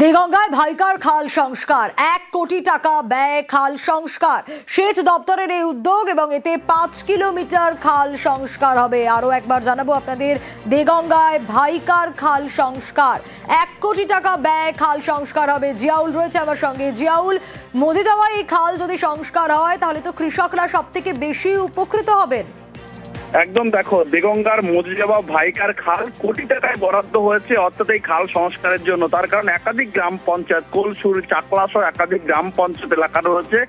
দেগঙ্গায় ভাইকার খাল সংস্কার 1 কোটি টাকা ব্যয় খাল সংস্কার। সেচ দপ্তরের এই উদ্যোগ এবং এতে 5 কিলোমিটার খাল সংস্কার হবে। আরো একবার জানাবো আপনাদের, দেগঙ্গায় ভাইকার খাল সংস্কার 1 কোটি টাকা ব্যয় খাল সংস্কার হবে। জিয়াউল রয়েছে আমার সঙ্গে। জিয়াউল, মজে যাওয়া এই খাল যদি সংস্কার হয় তাহলে তো কৃষকরা সব থেকে বেশি উপকৃত হবেন। একদম, দেখো, দেগঙ্গার মজে যাওয়া ভাইকার খাল কোটি টাকায় বরাদ্দ হয়েছে অর্থাৎ এই খাল সংস্কারের জন্য। তার কারণ একাধিক গ্রাম পঞ্চায়েত, কোলসুর, চাকলা সহ একাধিক গ্রাম পঞ্চায়েত এলাকা রয়েছে,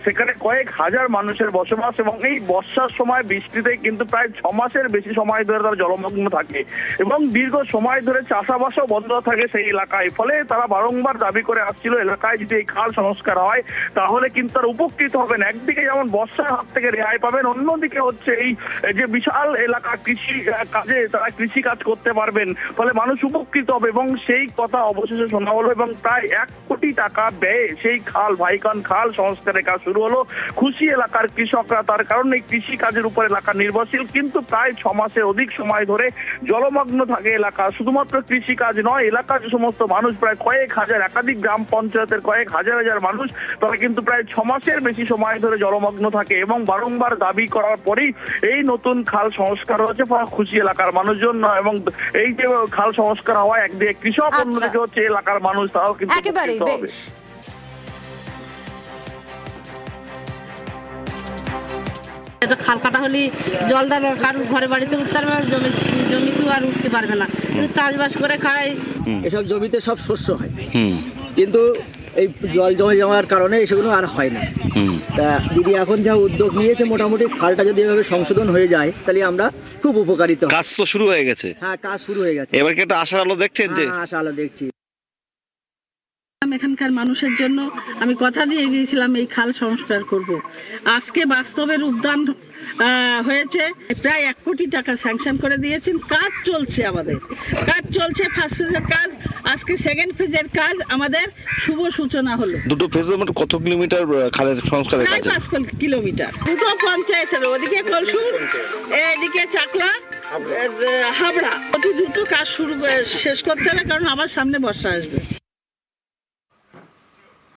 সেখানে কয়েক হাজার মানুষের বসবাস এবং এই বর্ষার সময় বৃষ্টিতে কিন্তু প্রায় 6 মাসের বেশি সময় ধরে তারা জলমগ্ন থাকে এবং দীর্ঘ সময় ধরে চাষাবাসও বন্ধ থাকে সেই এলাকায়। ফলে তারা বারংবার দাবি করে আসছিল এলাকায় যদি এই খাল সংস্কার হয় তাহলে কিন্তু তারা উপকৃত হবেন। একদিকে যেমন বর্ষার হাত থেকে রেহাই পাবেন, অন্যদিকে হচ্ছে এই যে বিশাল এলাকা কৃষি কাজে তারা কৃষি কাজ করতে পারবেন, ফলে মানুষ উপকৃত হবে এবং সেই কথা অবশেষে শোনা হলো এবং প্রায় 1 কোটি টাকা ব্যয়ে সেই খাল ভাইকান খাল সংস্কারের কাজ শুরু হলো। খুশি এলাকার কৃষকরা, তার কারণ এই কৃষি কাজের উপর এলাকা নির্ভরশীল, কিন্তু প্রায় 6 মাসের অধিক সময় ধরে জলমগ্ন থাকে এলাকা। শুধুমাত্র কৃষি কাজ নয়, এলাকার যে সমস্ত মানুষ প্রায় কয়েক হাজার, একাধিক গ্রাম পঞ্চায়েতের কয়েক হাজার হাজার মানুষ, তারা কিন্তু প্রায় 6 মাসের বেশি সময় ধরে জলমগ্ন থাকে এবং বারংবার দাবি করার পরেই এই নতুন খাল সংস্কার হচ্ছে। খুশি এলাকার মানুষজন এবং এই যে খাল সংস্কার হওয়া একদিকে কৃষক, অন্যদিকে হচ্ছে এলাকার মানুষ, তারাও কিন্তু একেবারেই বেশ। এটা খাল কাটা হলে জলটা কারোর ঘরে বাড়িতে উঠতে পারবে না, জমিতেও আর উঠতে পারবে না। চাষবাস করে খায়, এসব জমিতে সব শস্য হয়, কিন্তু এই জল জমে যাওয়ার কারণে সেগুলো আর হয় না। তা দিদি এখন যা উদ্যোগ নিয়েছে, মোটামুটি খালটা যদি এভাবে সংশোধন হয়ে যায় তাহলে আমরা খুব উপকারিত। কাজ তো শুরু হয়ে গেছে। হ্যাঁ, কাজ শুরু হয়ে গেছে। এবার কি একটা আশার আলো দেখছেন? যে আশা আলো দেখছি। এখানকার মানুষের জন্য আমি কথা দিয়ে গিয়েছিলাম এই খাল সংস্কার করব। আজকে বাস্তবে রূপদান হয়েছে। প্রায় 1 কোটি টাকা স্যাংশন করে দিয়েছেন। কাজ চলছে, আমাদের কাজ চলছে। ফার্স্ট ফেজের কাজ, আজকে সেকেন্ড ফেজের কাজ আমাদের শুভ সূচনা হলো। দুটো ফেজের মধ্যে কত কিলোমিটার খালের সংস্কারের কাজ? প্রায় 5 কিলোমিটার। দুটো পঞ্চায়েতের, ওদিকে কলসুর, এদিকে চাকলা, হাবড়া। অতি দ্রুত কাজ শেষ করতে হবে, কারণ আমার সামনে বর্ষা আসবে।